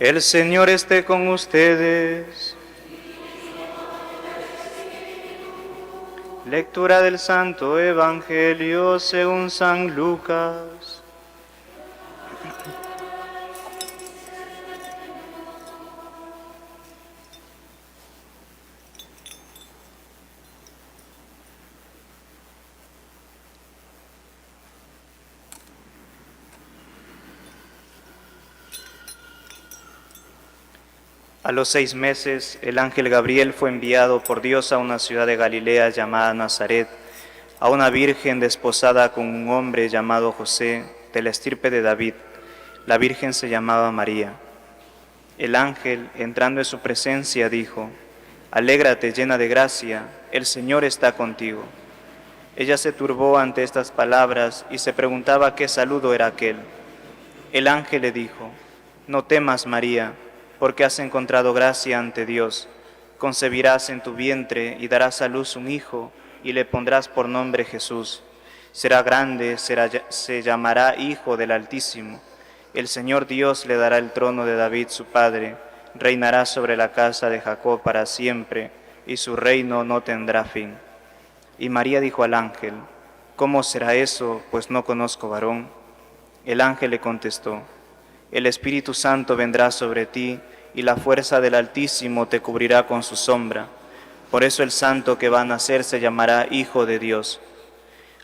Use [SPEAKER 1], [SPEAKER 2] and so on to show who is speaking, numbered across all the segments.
[SPEAKER 1] El Señor esté con ustedes. Lectura del Santo Evangelio según San Lucas. A los 6 meses, el ángel Gabriel fue enviado por Dios a una ciudad de Galilea llamada Nazaret, a una virgen desposada con un hombre llamado José, de la estirpe de David. La virgen se llamaba María. El ángel, entrando en su presencia, dijo: «Alégrate, llena de gracia, el Señor está contigo». Ella se turbó ante estas palabras y se preguntaba qué saludo era aquel. El ángel le dijo: «No temas, María, porque has encontrado gracia ante Dios. Concebirás en tu vientre y darás a luz un hijo, y le pondrás por nombre Jesús. Será grande, se llamará Hijo del Altísimo. El Señor Dios le dará el trono de David su padre, reinará sobre la casa de Jacob para siempre, y su reino no tendrá fin». Y María dijo al ángel: «¿Cómo será eso, pues no conozco varón?». El ángel le contestó: «El Espíritu Santo vendrá sobre ti, y la fuerza del Altísimo te cubrirá con su sombra. Por eso el santo que va a nacer se llamará Hijo de Dios.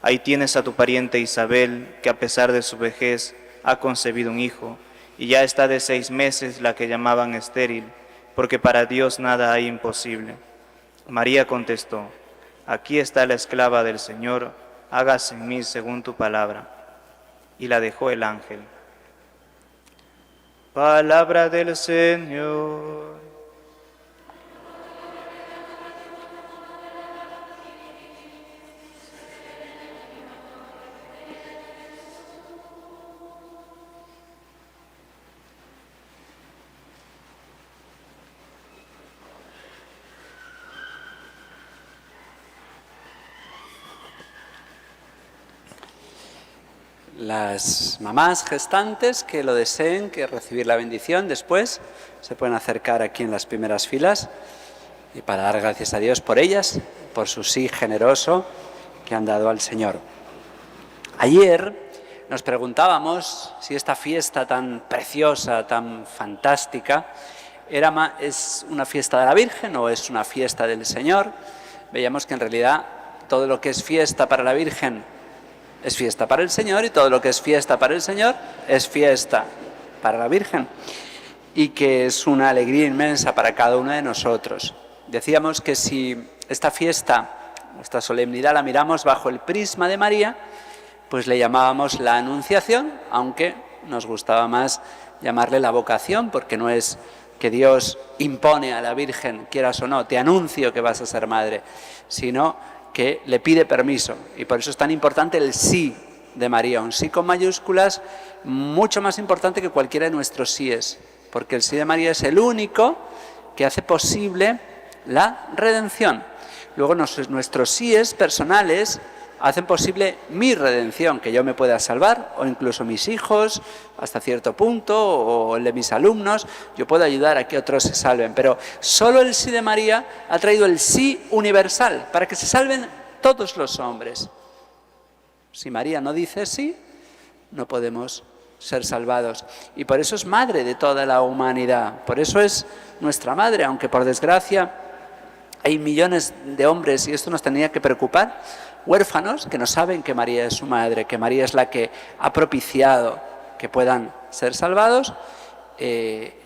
[SPEAKER 1] Ahí tienes a tu pariente Isabel, que a pesar de su vejez ha concebido un hijo, y ya está de 6 meses la que llamaban estéril, porque para Dios nada hay imposible». María contestó: «Aquí está la esclava del Señor, hágase en mí según tu palabra». Y la dejó el ángel. Palabra del Señor.
[SPEAKER 2] Las mamás gestantes que lo deseen, que recibir la bendición después, se pueden acercar aquí en las primeras filas y para dar gracias a Dios por ellas, por su sí generoso que han dado al Señor. Ayer nos preguntábamos si esta fiesta tan preciosa, tan fantástica, es una fiesta de la Virgen o es una fiesta del Señor. Veíamos que en realidad todo lo que es fiesta para la Virgen es fiesta para el Señor, y todo lo que es fiesta para el Señor es fiesta para la Virgen, y que es una alegría inmensa para cada uno de nosotros. Decíamos que si esta fiesta, esta solemnidad la miramos bajo el prisma de María, pues le llamábamos la Anunciación, aunque nos gustaba más llamarle la vocación, porque no es que Dios impone a la Virgen, quieras o no, te anuncio que vas a ser madre, sino que le pide permiso, y por eso es tan importante el sí de María, un sí con mayúsculas, mucho más importante que cualquiera de nuestros síes, porque el sí de María es el único que hace posible la redención. Luego nuestros síes personales hacen posible mi redención, que yo me pueda salvar, o incluso mis hijos, hasta cierto punto, o el de mis alumnos, yo puedo ayudar a que otros se salven. Pero solo el sí de María ha traído el sí universal, para que se salven todos los hombres. Si María no dice sí, no podemos ser salvados. Y por eso es madre de toda la humanidad, por eso es nuestra madre, aunque por desgracia hay millones de hombres, y esto nos tendría que preocupar, huérfanos que no saben que María es su madre, que María es la que ha propiciado que puedan ser salvados.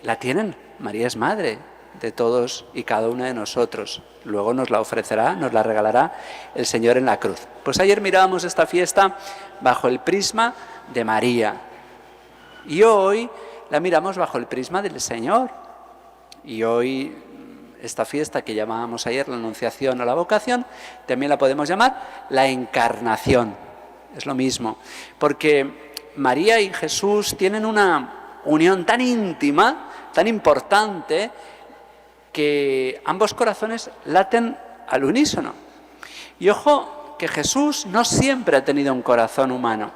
[SPEAKER 2] La tienen, María es madre de todos y cada uno de nosotros. Luego nos la ofrecerá, nos la regalará el Señor en la cruz. Pues ayer mirábamos esta fiesta bajo el prisma de María, y hoy la miramos bajo el prisma del Señor. Y hoy esta fiesta que llamábamos ayer la Anunciación o la Vocación, también la podemos llamar la Encarnación. Es lo mismo, porque María y Jesús tienen una unión tan íntima, tan importante, que ambos corazones laten al unísono. Y ojo, que Jesús no siempre ha tenido un corazón humano.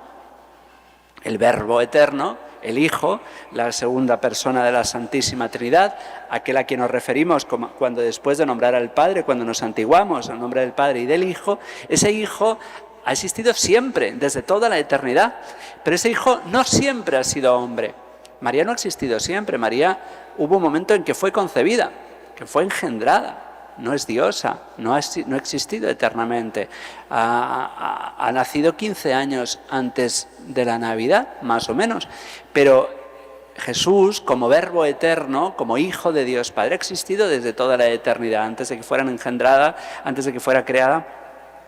[SPEAKER 2] El Verbo eterno el Hijo, la segunda persona de la Santísima Trinidad, aquel a quien nos referimos cuando después de nombrar al Padre, cuando nos santiguamos en nombre del Padre y del Hijo, ese Hijo ha existido siempre, desde toda la eternidad, pero ese Hijo no siempre ha sido hombre. María no ha existido siempre, María hubo un momento en que fue concebida, que fue engendrada. No es diosa, no ha existido eternamente. Ha nacido 15 años antes de la Navidad, más o menos. Pero Jesús, como Verbo eterno, como Hijo de Dios Padre, ha existido desde toda la eternidad, antes de que fueran engendrada, antes de que fuera creada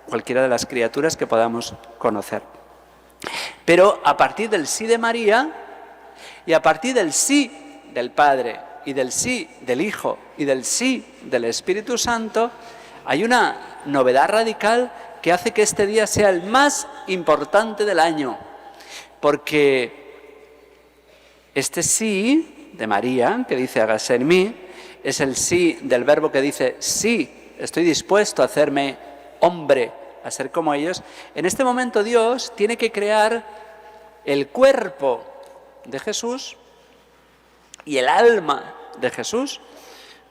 [SPEAKER 2] cualquiera de las criaturas que podamos conocer. Pero a partir del sí de María y a partir del sí del Padre, y del sí del Hijo y del sí del Espíritu Santo, hay una novedad radical que hace que este día sea el más importante del año. Porque este sí de María, que dice hágase en mí, es el sí del Verbo que dice sí, estoy dispuesto a hacerme hombre, a ser como ellos. En este momento Dios tiene que crear el cuerpo de Jesús y el alma de Jesús,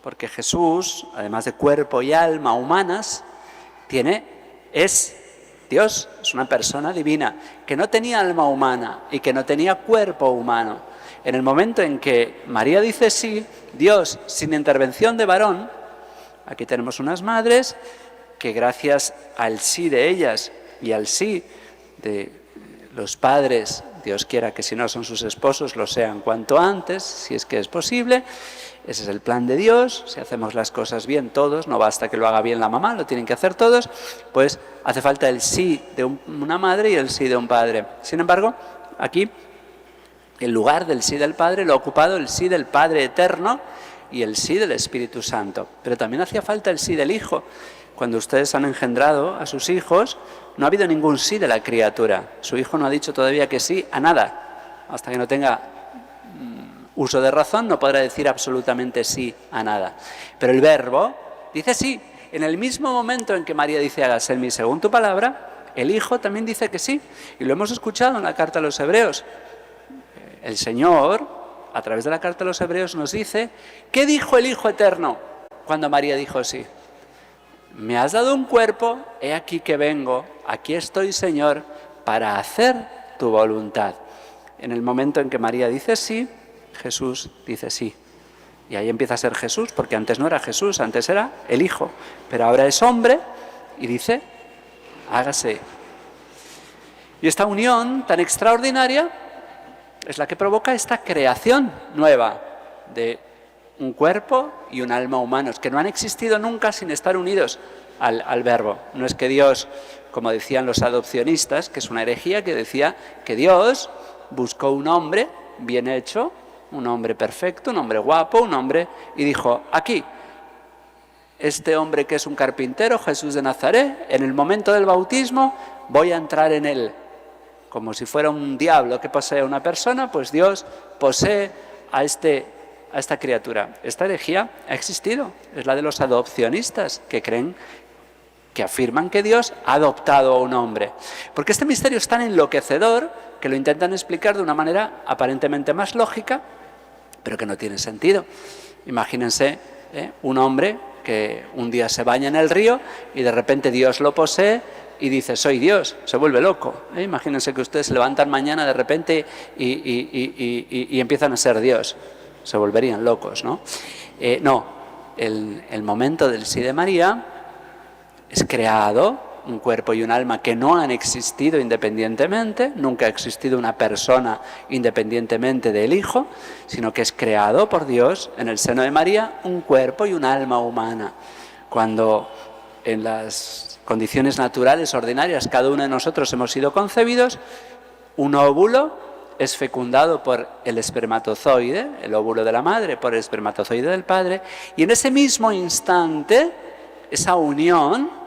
[SPEAKER 2] porque Jesús, además de cuerpo y alma humanas, es Dios, es una persona divina, que no tenía alma humana y que no tenía cuerpo humano. En el momento en que María dice sí, Dios, sin intervención de varón, aquí tenemos unas madres que gracias al sí de ellas y al sí de los padres, Dios quiera que si no son sus esposos lo sean cuanto antes, si es que es posible. Ese es el plan de Dios. Si hacemos las cosas bien todos, no basta que lo haga bien la mamá, lo tienen que hacer todos, pues hace falta el sí de una madre y el sí de un padre. Sin embargo, aquí el lugar del sí del Padre lo ha ocupado el sí del Padre eterno y el sí del Espíritu Santo. Pero también hacía falta el sí del Hijo. Cuando ustedes han engendrado a sus hijos, no ha habido ningún sí de la criatura. Su hijo no ha dicho todavía que sí a nada. Hasta que no tenga uso de razón, no podrá decir absolutamente sí a nada. Pero el Verbo dice sí. En el mismo momento en que María dice hágase en mí según tu palabra, el Hijo también dice que sí. Y lo hemos escuchado en la carta a los Hebreos. El Señor, a través de la carta a los Hebreos, nos dice, ¿qué dijo el Hijo eterno cuando María dijo sí? Me has dado un cuerpo, he aquí que vengo, aquí estoy, Señor, para hacer tu voluntad. En el momento en que María dice sí, Jesús dice sí. Y ahí empieza a ser Jesús, porque antes no era Jesús, antes era el Hijo. Pero ahora es hombre y dice, hágase. Y esta unión tan extraordinaria es la que provoca esta creación nueva de un cuerpo y un alma humanos, que no han existido nunca sin estar unidos al Verbo. No es que Dios, como decían los adopcionistas, que es una herejía, que decía que Dios buscó un hombre bien hecho, un hombre perfecto, un hombre guapo, un hombre, y dijo, aquí, este hombre que es un carpintero, Jesús de Nazaret, en el momento del bautismo voy a entrar en él. Como si fuera un diablo que posee a una persona, pues Dios posee a esta criatura. Esta herejía ha existido, es la de los adopcionistas, que creen, que afirman que Dios ha adoptado a un hombre. Porque este misterio es tan enloquecedor que lo intentan explicar de una manera aparentemente más lógica, pero que no tiene sentido. Imagínense un hombre que un día se baña en el río y de repente Dios lo posee y dice, soy Dios, se vuelve loco. Imagínense que ustedes se levantan mañana de repente y empiezan a ser Dios. Se volverían locos, ¿no? No, el momento del sí de María es creado un cuerpo y un alma que no han existido independientemente, nunca ha existido una persona independientemente del Hijo, sino que es creado por Dios en el seno de María un cuerpo y un alma humana. Cuando en las condiciones naturales ordinarias cada uno de nosotros hemos sido concebidos, un óvulo es fecundado por el espermatozoide, el óvulo de la madre, por el espermatozoide del padre, y en ese mismo instante, esa unión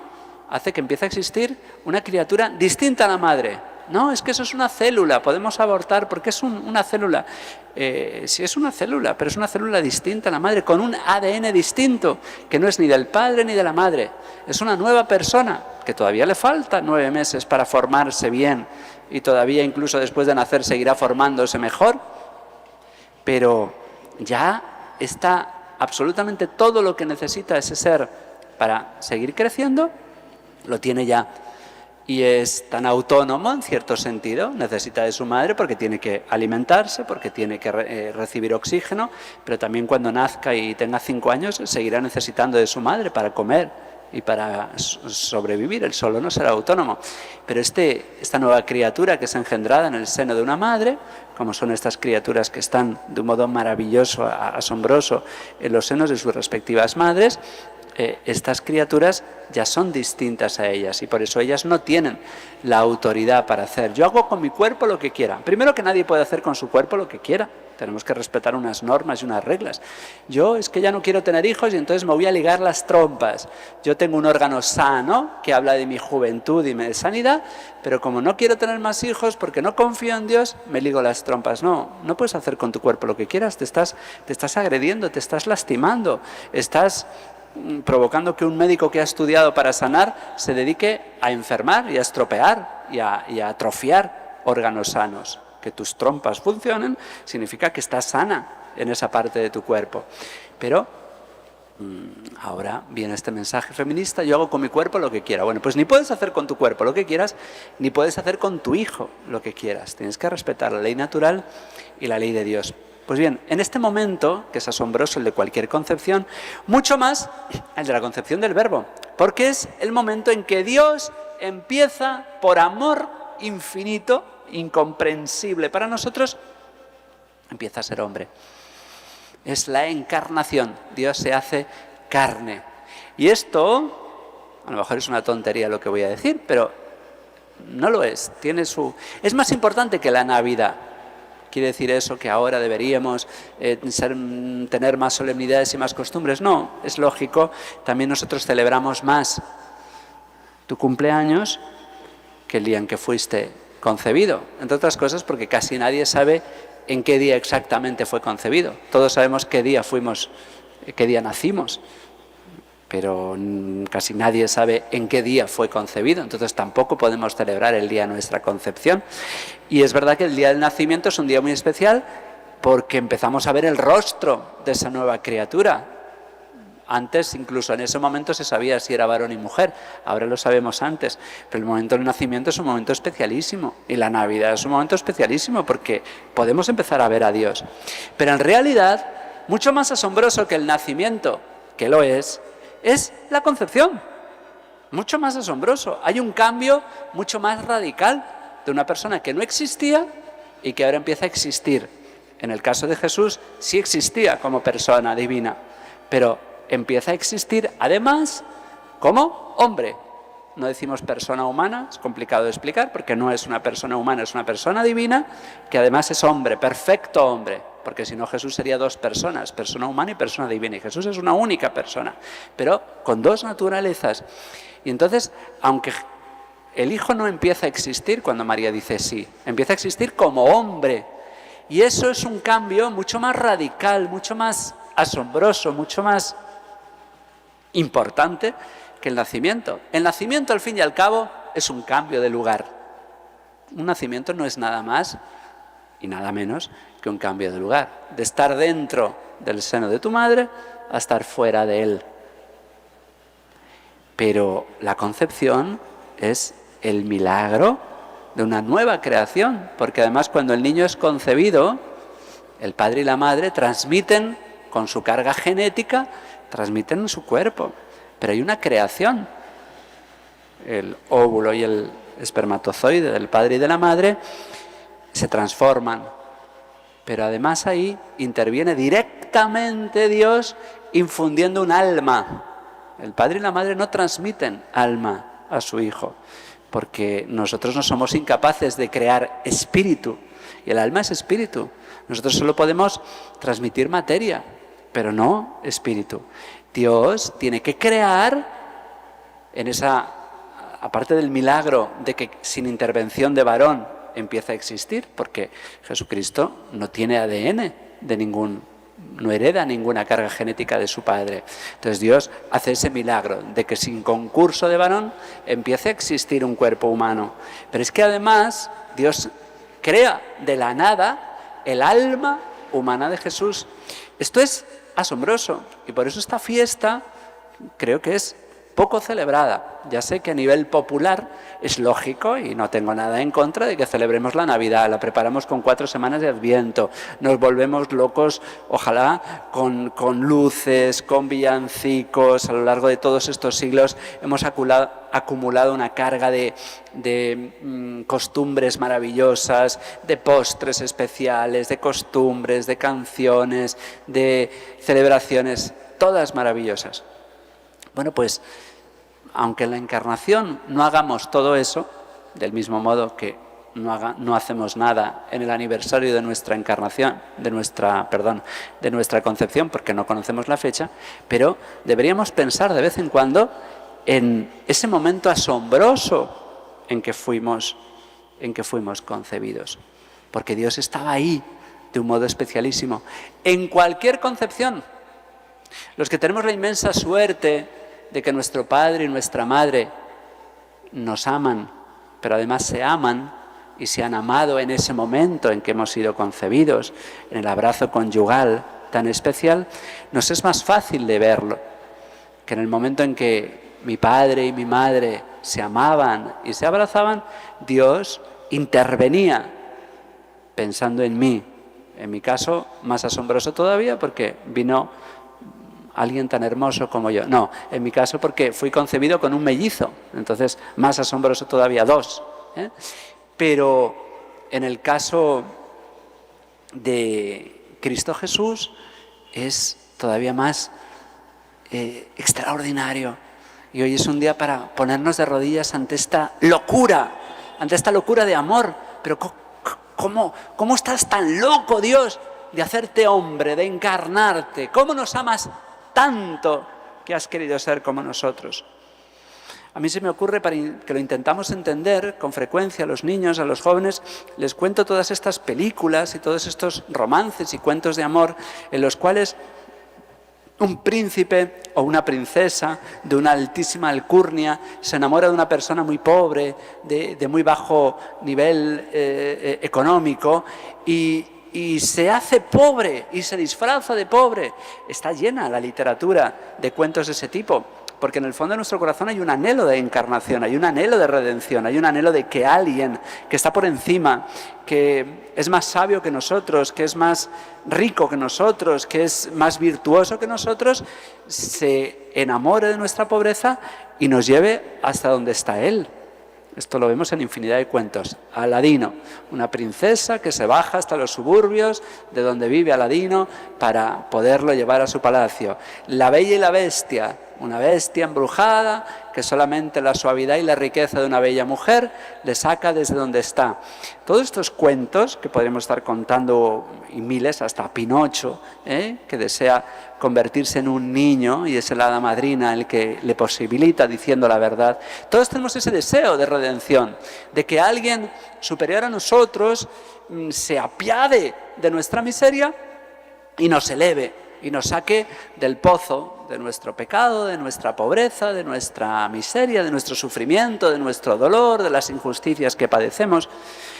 [SPEAKER 2] hace que empiece a existir una criatura distinta a la madre. No, es que eso es una célula, podemos abortar porque es una célula. Sí es una célula, pero es una célula distinta a la madre, con un ADN distinto, que no es ni del padre ni de la madre. Es una nueva persona, que todavía le falta 9 meses para formarse bien, y todavía incluso después de nacer seguirá formándose mejor, pero ya está absolutamente todo lo que necesita ese ser para seguir creciendo, lo tiene ya. Y es tan autónomo en cierto sentido, necesita de su madre porque tiene que alimentarse, porque tiene que recibir oxígeno, pero también cuando nazca y tenga 5 años seguirá necesitando de su madre para comer y para sobrevivir. Él solo no será autónomo. Pero esta nueva criatura que es engendrada en el seno de una madre, como son estas criaturas que están de un modo maravilloso, asombroso, en los senos de sus respectivas madres, estas criaturas ya son distintas a ellas y por eso ellas no tienen la autoridad para hacer. Yo hago con mi cuerpo lo que quiera. Primero, que nadie puede hacer con su cuerpo lo que quiera. Tenemos que respetar unas normas y unas reglas. Yo es que ya no quiero tener hijos y entonces me voy a ligar las trompas. Yo tengo un órgano sano que habla de mi juventud y de sanidad, pero como no quiero tener más hijos porque no confío en Dios, me ligo las trompas. No puedes hacer con tu cuerpo lo que quieras. Te estás agrediendo, te estás lastimando, estás provocando que un médico que ha estudiado para sanar se dedique a enfermar y a estropear y a atrofiar órganos sanos. Que tus trompas funcionen significa que estás sana en esa parte de tu cuerpo. Pero ahora viene este mensaje feminista: yo hago con mi cuerpo lo que quiera. Bueno, pues ni puedes hacer con tu cuerpo lo que quieras, ni puedes hacer con tu hijo lo que quieras. Tienes que respetar la ley natural y la ley de Dios. Pues bien, en este momento, que es asombroso el de cualquier concepción, mucho más el de la concepción del Verbo, porque es el momento en que Dios empieza, por amor infinito, incomprensible para nosotros, empieza a ser hombre. Es la encarnación. Dios se hace carne. Y esto, a lo mejor es una tontería lo que voy a decir, pero no lo es. Es más importante que la Navidad. ¿Quiere decir eso que ahora deberíamos tener más solemnidades y más costumbres? No, es lógico. También nosotros celebramos más tu cumpleaños que el día en que fuiste concebido. Entre otras cosas porque casi nadie sabe en qué día exactamente fue concebido. Todos sabemos qué día nacimos, pero casi nadie sabe en qué día fue concebido. Entonces tampoco podemos celebrar el día de nuestra concepción. Y es verdad que el día del nacimiento es un día muy especial porque empezamos a ver el rostro de esa nueva criatura. Antes, incluso en ese momento, se sabía si era varón y mujer. Ahora lo sabemos antes. Pero el momento del nacimiento es un momento especialísimo. Y la Navidad es un momento especialísimo porque podemos empezar a ver a Dios. Pero en realidad, mucho más asombroso que el nacimiento, que lo es la concepción. Mucho más asombroso. Hay un cambio mucho más radical de una persona que no existía y que ahora empieza a existir. En el caso de Jesús, sí existía como persona divina, pero empieza a existir además como hombre. No decimos persona humana, es complicado de explicar porque no es una persona humana, es una persona divina que además es hombre, perfecto hombre, porque si no Jesús sería 2 personas, persona humana y persona divina, y Jesús es una única persona, pero con 2 naturalezas. Y entonces, aunque el Hijo no empieza a existir cuando María dice sí, empieza a existir como hombre, y eso es un cambio mucho más radical, mucho más asombroso, mucho más importante que el nacimiento. El nacimiento, al fin y al cabo, es un cambio de lugar. Un nacimiento no es nada más y nada menos que un cambio de lugar, de estar dentro del seno de tu madre a estar fuera de él. Pero la concepción es el milagro de una nueva creación, porque además cuando el niño es concebido, el padre y la madre transmiten con su carga genética, transmiten en su cuerpo, pero hay una creación. El óvulo y el espermatozoide del padre y de la madre se transforman, pero además ahí interviene directamente Dios infundiendo un alma. El padre y la madre no transmiten alma a su hijo, porque nosotros no somos incapaces de crear espíritu, y el alma es espíritu. Nosotros solo podemos transmitir materia, pero no espíritu. Dios tiene que crear en esa, aparte del milagro de que sin intervención de varón empieza a existir, porque Jesucristo no tiene ADN no hereda ninguna carga genética de su padre. Entonces Dios hace ese milagro de que sin concurso de varón empiece a existir un cuerpo humano. Pero es que además Dios crea de la nada el alma humana de Jesús. Esto es asombroso y por eso esta fiesta creo que es poco celebrada. Ya sé que a nivel popular es lógico y no tengo nada en contra de que celebremos la Navidad, la preparamos con 4 semanas de Adviento, nos volvemos locos, ojalá, con luces, con villancicos. A lo largo de todos estos siglos hemos acumulado una carga de costumbres maravillosas, de postres especiales, de costumbres, de canciones, de celebraciones, todas maravillosas. Bueno, pues, aunque en la Encarnación no hagamos todo eso, del mismo modo que no hacemos nada en el aniversario de nuestra encarnación, de nuestra concepción, porque no conocemos la fecha, pero deberíamos pensar de vez en cuando en ese momento asombroso en que fuimos concebidos, porque Dios estaba ahí de un modo especialísimo, en cualquier concepción. Los que tenemos la inmensa suerte de que nuestro padre y nuestra madre nos aman, pero además se aman y se han amado en ese momento en que hemos sido concebidos, en el abrazo conyugal tan especial, nos es más fácil de verlo, que en el momento en que mi padre y mi madre se amaban y se abrazaban, Dios intervenía pensando en mí. En mi caso, más asombroso todavía, porque vino alguien tan hermoso como yo. No, en mi caso porque fui concebido con un mellizo, entonces más asombroso todavía, 2. Pero en el caso de Cristo Jesús es todavía más extraordinario. Y hoy es un día para ponernos de rodillas ante esta locura de amor. Pero ¿cómo estás tan loco, Dios, de hacerte hombre, de encarnarte? ¿Cómo nos amas tanto que has querido ser como nosotros? A mí se me ocurre, para que lo intentamos entender con frecuencia a los niños, a los jóvenes, les cuento todas estas películas y todos estos romances y cuentos de amor en los cuales un príncipe o una princesa de una altísima alcurnia se enamora de una persona muy pobre, de muy bajo nivel económico, y se hace pobre y se disfraza de pobre. Está llena la literatura de cuentos de ese tipo, porque en el fondo de nuestro corazón hay un anhelo de encarnación, hay un anhelo de redención, hay un anhelo de que alguien que está por encima, que es más sabio que nosotros, que es más rico que nosotros, que es más virtuoso que nosotros, se enamore de nuestra pobreza y nos lleve hasta donde está Él. Esto lo vemos en infinidad de cuentos. Aladino, una princesa que se baja hasta los suburbios de donde vive Aladino para poderlo llevar a su palacio. La Bella y la Bestia, una bestia embrujada que solamente la suavidad y la riqueza de una bella mujer le saca desde donde está. Todos estos cuentos que podemos estar contando, y miles, hasta Pinocho, que desea convertirse en un niño y es la hada madrina el que le posibilita diciendo la verdad. Todos tenemos ese deseo de redención, de que alguien superior a nosotros se apiade de nuestra miseria y nos eleve y nos saque del pozo de nuestro pecado, de nuestra pobreza, de nuestra miseria, de nuestro sufrimiento, de nuestro dolor, de las injusticias que padecemos.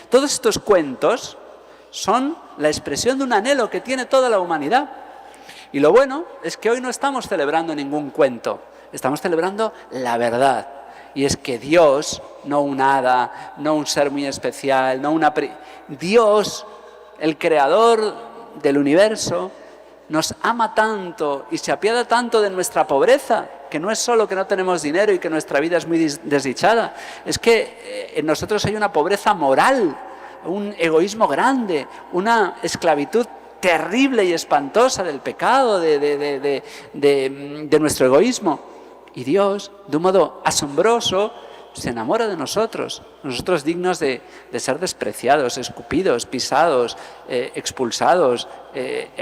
[SPEAKER 2] Todos estos cuentos son la expresión de un anhelo que tiene toda la humanidad. Y lo bueno es que hoy no estamos celebrando ningún cuento, estamos celebrando la verdad. Y es que Dios, no un hada, no un ser muy especial, Dios, el creador del universo, nos ama tanto y se apiada tanto de nuestra pobreza, que no es solo que no tenemos dinero y que nuestra vida es muy desdichada, es que en nosotros hay una pobreza moral, un egoísmo grande, una esclavitud terrible y espantosa del pecado, de nuestro egoísmo. Y Dios, de un modo asombroso, se enamora de nosotros dignos de ser despreciados, escupidos, pisados, expulsados,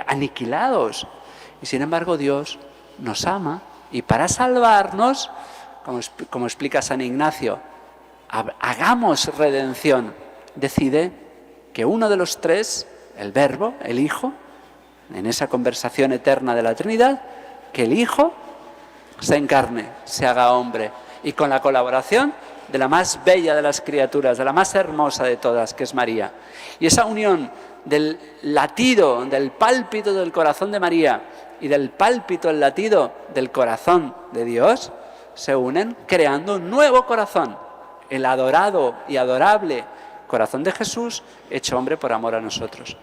[SPEAKER 2] aniquilados. Y sin embargo Dios nos ama y para salvarnos, como explica San Ignacio, hagamos redención. Decide que uno de los tres, el Verbo, el Hijo, en esa conversación eterna de la Trinidad, que el Hijo se encarne, se haga hombre, y con la colaboración de la más bella de las criaturas, de la más hermosa de todas, que es María. Y esa unión del latido, del pálpito del corazón de María y del pálpito, el latido del corazón de Dios, se unen creando un nuevo corazón, el adorado y adorable corazón de Jesús, hecho hombre por amor a nosotros.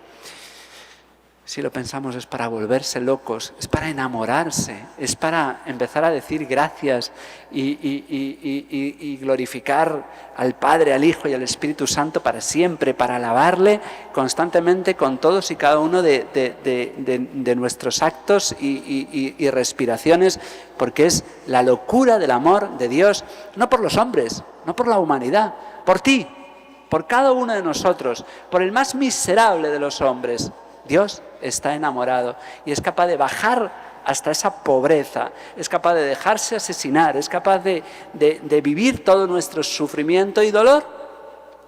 [SPEAKER 2] Si lo pensamos, es para volverse locos, es para enamorarse, es para empezar a decir gracias y glorificar al Padre, al Hijo y al Espíritu Santo para siempre, para alabarle constantemente con todos y cada uno de nuestros actos y respiraciones, porque es la locura del amor de Dios, no por los hombres, no por la humanidad, por ti, por cada uno de nosotros, por el más miserable de los hombres. Dios está enamorado y es capaz de bajar hasta esa pobreza, es capaz de dejarse asesinar, es capaz de vivir todo nuestro sufrimiento y dolor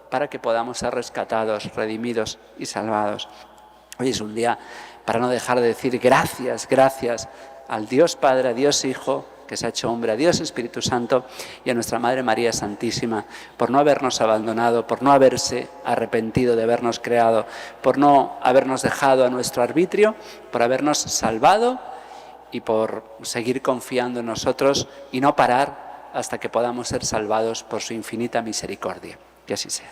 [SPEAKER 2] para que podamos ser rescatados, redimidos y salvados. Hoy es un día para no dejar de decir gracias, gracias al Dios Padre, a Dios Hijo, que se ha hecho hombre, a Dios Espíritu Santo y a nuestra Madre María Santísima, por no habernos abandonado, por no haberse arrepentido de habernos creado, por no habernos dejado a nuestro arbitrio, por habernos salvado y por seguir confiando en nosotros y no parar hasta que podamos ser salvados por su infinita misericordia. Que así sea.